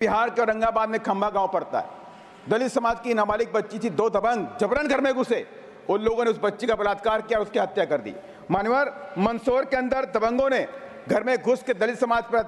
बिहार के औरंगाबाद में खंबा गांव पड़ता है। दलित समाज की नाबालिग बच्ची थी, दो दबंग जबरन घर में घुसे, उन लोगों ने उस बच्ची का बलात्कार किया, उसकी हत्या कर दी। मान्यवर मंदसौर के अंदर दबंगों ने घर में घुस के दलित समाज पर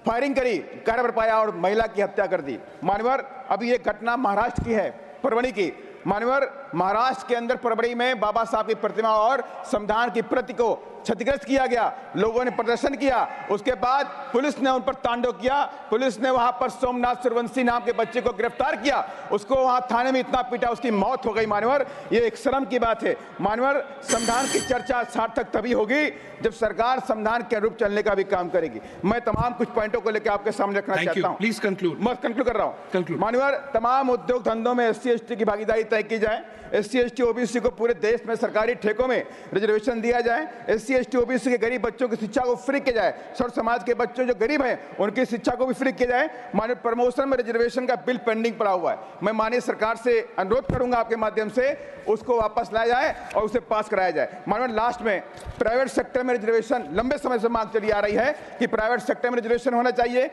फायरिंग करी, कार बरपाया और महिला की हत्या कर दी। मान्यवर अभी ये घटना महाराष्ट्र की है, परभणी की। मान्यवर महाराष्ट्र के अंदर परभणी में बाबा साहब की प्रतिमा और संविधान की प्रति को क्षतिग्रस्त किया गया, लोगों ने प्रदर्शन किया, उसके बाद पुलिस ने उन पर तांडव किया। पुलिस ने वहां पर सोमनाथ सूर्यवंशी नाम के बच्चे को गिरफ्तार किया, उसको वहां थाने में इतना पीटा, उसकी मौत हो गई। मान्यवर ये एक शर्म की बात है। मान्यवर संविधान की चर्चा सार्थक तभी होगी जब सरकार संविधान के अनुरूप चलने का भी काम करेगी। मैं तमाम कुछ पॉइंटों को लेकर आपके सामने रखना चाहता हूँ। Please conclude. मैं कंक्लूड कर रहा हूँ। मान्यवर तमाम उद्योग धंधों में SC/ST की भागीदारी तय की जाए। SC/ST OBC को पूरे देश में सरकारी ठेकों में रिजर्वेशन दिया जाए। SC/ST OBC के गरीब बच्चों की शिक्षा को फ्री किया जाए। सर्व समाज के बच्चों जो गरीब हैं उनकी शिक्षा को भी फ्री किया जाए। माननीय प्रमोशन में रिजर्वेशन का बिल पेंडिंग पड़ा हुआ है, मैं माननीय सरकार से अनुरोध करूंगा आपके माध्यम से उसको वापस लाया जाए और उसे पास कराया जाए। माननीय लास्ट में प्राइवेट सेक्टर में रिजर्वेशन लंबे समय से मांग चली आ रही है कि प्राइवेट सेक्टर में रिजर्वेशन होना चाहिए।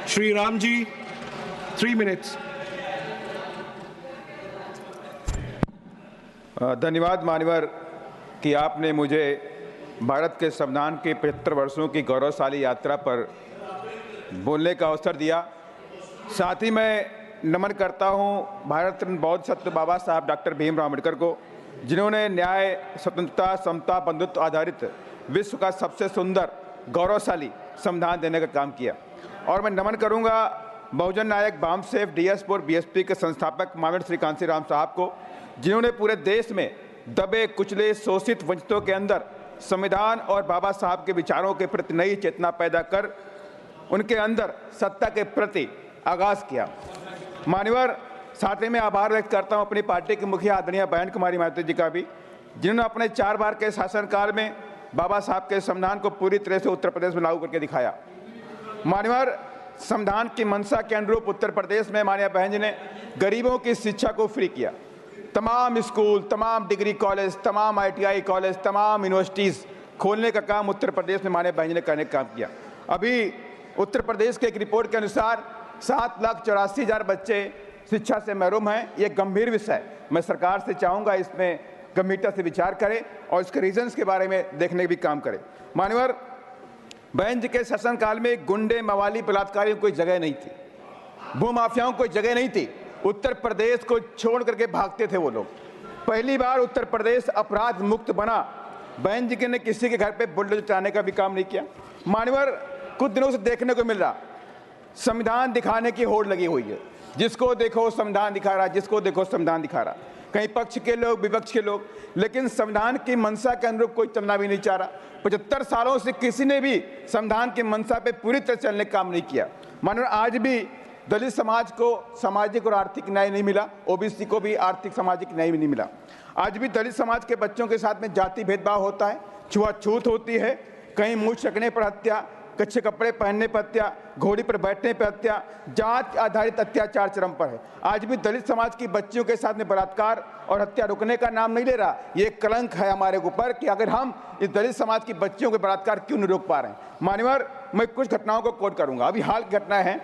श्री राम जी 3 मिनट्स। धन्यवाद मान्यवर कि आपने मुझे भारत के संविधान के 75 वर्षों की गौरवशाली यात्रा पर बोलने का अवसर दिया। साथ ही मैं नमन करता हूं भारत रत्न बौद्ध सत्य बाबा साहब डॉक्टर भीमराव अम्बेडकर को, जिन्होंने न्याय, स्वतंत्रता, समता, बंधुत्व आधारित विश्व का सबसे सुंदर गौरवशाली संविधान देने का काम किया। और मैं नमन करूंगा बहुजन नायक बामसेफ DS4 BSP के संस्थापक माननीय श्री कांशीराम साहब को, जिन्होंने पूरे देश में दबे कुचले शोषित वंचितों के अंदर संविधान और बाबा साहब के विचारों के प्रति नई चेतना पैदा कर उनके अंदर सत्ता के प्रति आगाज किया। मान्यवर साथ ही मैं आभार व्यक्त करता हूं अपनी पार्टी की मुखिया आदरणीय बहन कुमारी मायावती जी का भी, जिन्होंने अपने 4 बार के शासनकाल में बाबा साहब के संविधान को पूरी तरह से उत्तर प्रदेश में लागू करके दिखाया। मान्यवर संविधान की मंशा के अनुरूप उत्तर प्रदेश में माननीय बहन जी ने गरीबों की शिक्षा को फ्री किया। तमाम स्कूल, तमाम डिग्री कॉलेज, तमाम ITI कॉलेज, तमाम यूनिवर्सिटीज़ खोलने का काम उत्तर प्रदेश में माननीय बहन जी ने करने का काम किया। अभी उत्तर प्रदेश के एक रिपोर्ट के अनुसार 7,84,000 बच्चे शिक्षा से महरूम हैं। ये गंभीर विषय है, मैं सरकार से चाहूँगा इसमें गंभीरता से विचार करें और इसके रीजंस के बारे में देखने का भी काम करें। मान्यवर बहन जी के शासनकाल में गुंडे, मवाली, बलात्कारियों को कोई जगह नहीं थी, भूमाफियाओं को कोई जगह नहीं थी। उत्तर प्रदेश को छोड़ करके भागते थे वो लोग। पहली बार उत्तर प्रदेश अपराध मुक्त बना। बहन जी ने किसी के घर पे बुलडोजर चलाने का भी काम नहीं किया। मान्यवर कुछ दिनों से देखने को मिल रहा संविधान दिखाने की होड़ लगी हुई है, जिसको देखो संविधान दिखा रहा, जिसको देखो संविधान दिखा रहा, कहीं पक्ष के लोग, विपक्ष के लोग, लेकिन संविधान की मंशा के अनुरूप कोई चलना भी नहीं चाह रहा। 75 सालों से किसी ने भी संविधान की मंशा पे पूरी तरह चलने का काम नहीं किया। मानो आज भी दलित समाज को सामाजिक और आर्थिक न्याय नहीं मिला, OBC को भी आर्थिक सामाजिक न्याय नहीं मिला। आज भी दलित समाज के बच्चों के साथ में जाति भेदभाव होता है, छुआछूत होती है, कहीं मुंह चकने पर हत्या, कच्चे कपड़े पहनने पर हत्या, घोड़ी पर बैठने पर हत्या, जात आधारित अत्याचार चरम पर है। आज भी दलित समाज की बच्चियों के साथ में बलात्कार और हत्या रुकने का नाम नहीं ले रहा। ये कलंक है हमारे ऊपर कि अगर हम इस दलित समाज की बच्चियों के बलात्कार क्यों नहीं रोक पा रहे हैं। मान्यवर मैं कुछ घटनाओं को कोट करूंगा, अभी हाल की घटना है।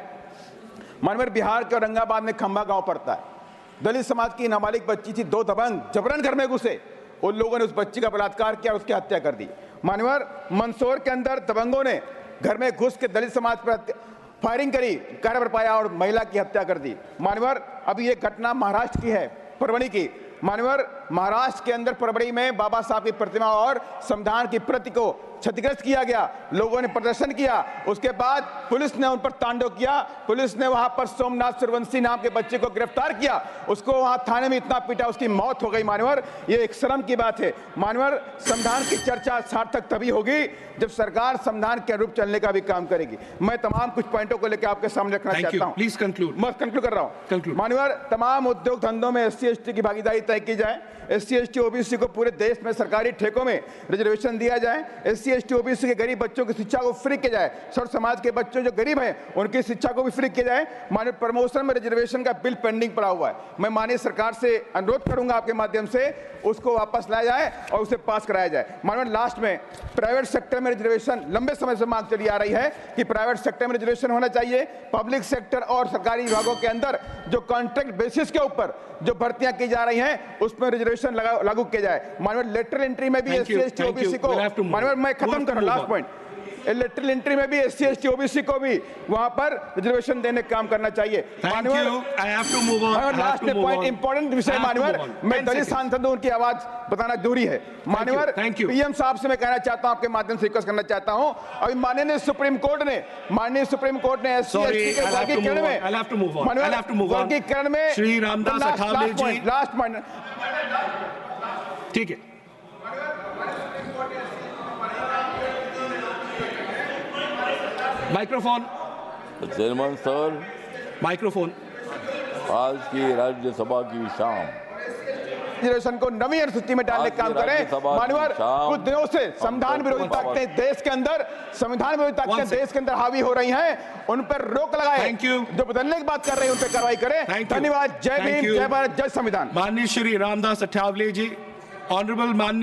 मान्यवर बिहार के औरंगाबाद में खंबा गांव पड़ता है। दलित समाज की नाबालिग बच्ची थी, 2 दबंग जबरन घर में घुसे, उन लोगों ने उस बच्ची का बलात्कार किया, उसकी हत्या कर दी। मान्यवर मंदसौर के अंदर दबंगों ने घर में घुस के दलित समाज पर फायरिंग करी, कार बरपाया और महिला की हत्या कर दी। मान्यवर अभी ये घटना महाराष्ट्र की है, परभणी की। मान्यवर महाराष्ट्र के अंदर परभणी में बाबा साहब की प्रतिमा और संविधान की प्रति को क्षतिग्रस्त किया गया, लोगों ने प्रदर्शन किया, उसके बाद पुलिस ने उन पर तांडव किया। पुलिस ने वहां पर सोमनाथ सूर्यवंशी नाम के बच्चे को गिरफ्तार किया, उसको वहां थाने में इतना पीटा, उसकी मौत हो गई। मान्यवर ये एक शर्म की बात है। मान्यवर संविधान की चर्चा सार्थक तभी होगी जब सरकार संविधान के अनुरूप चलने का भी काम करेगी। मैं तमाम कुछ पॉइंटों को लेकर आपके सामने रखना चाहता हूँ। Please conclude. मैं कंक्लूड कर रहा हूँ। मान्यवर तमाम उद्योग धंधों में SC/ST की भागीदारी तय की जाए। SC ST OBC को पूरे देश में सरकारी ठेकों में रिजर्वेशन दिया जाए, SC ST OBC के गरीब बच्चों की शिक्षा को फ्री किया जाए, सर्व समाज के बच्चों जो गरीब हैं उनकी शिक्षा को भी फ्री किया जाए। माननीय प्रमोशन में रिजर्वेशन का बिल पेंडिंग पड़ा हुआ है, मैं माननीय सरकार से अनुरोध करूंगा आपके माध्यम से उसको वापस लाया जाए और उसे पास कराया जाए। माननीय लास्ट में प्राइवेट सेक्टर में रिजर्वेशन लंबे समय से मांग चली आ रही है कि प्राइवेट सेक्टर में रिजर्वेशन होना चाहिए। पब्लिक सेक्टर और सरकारी विभागों के अंदर जो कॉन्ट्रैक्ट बेसिस के ऊपर जो भर्तियां की जा रही हैं उसमें रिजर्वेशन लागू किया जाए। माननीय लेटरल एंट्री में भी SC ST OBC को, माननीय मैं खत्म कर रहा हूं, लास्ट पॉइंट, लेटरल एंट्री में भी SC ST OBC को भी वहां पर रिजर्वेशन देने का काम करना चाहिए। लास्ट पॉइंट इंपॉर्टेंट विषय माननीय, मैं दलित सांसद हूं, उनकी आवाज बताना जरूरी है। माननीय PM साहब से मैं कहना चाहता हूं, आपके माध्यम से रिक्वेस्ट करना चाहता हूं, अभी माननीय सुप्रीम कोर्ट ने SC ST के वर्गीकरण में श्री रामदास अठावले जी, लास्ट पॉइंट, ठीक है, माइक्रोफोन, चेयरमैन सर, माइक्रोफोन। आज की राज्यसभा की शाम रिजर्वेशन को नवी अनुसूची में डालने का काम करें। माननीय कुछ दिनों से संविधान विरोधी ताकतें देश के अंदर, संविधान विरोधी ताकतें देश के अंदर हावी हो रही हैं, उन पर रोक लगाए, जो बदलने की बात कर रहे हैं उन पर कार्रवाई करें। धन्यवाद। जय भीम, जय भारत, जय संविधान। माननीय श्री रामदास अठावले जी, ऑनरेबल माननीय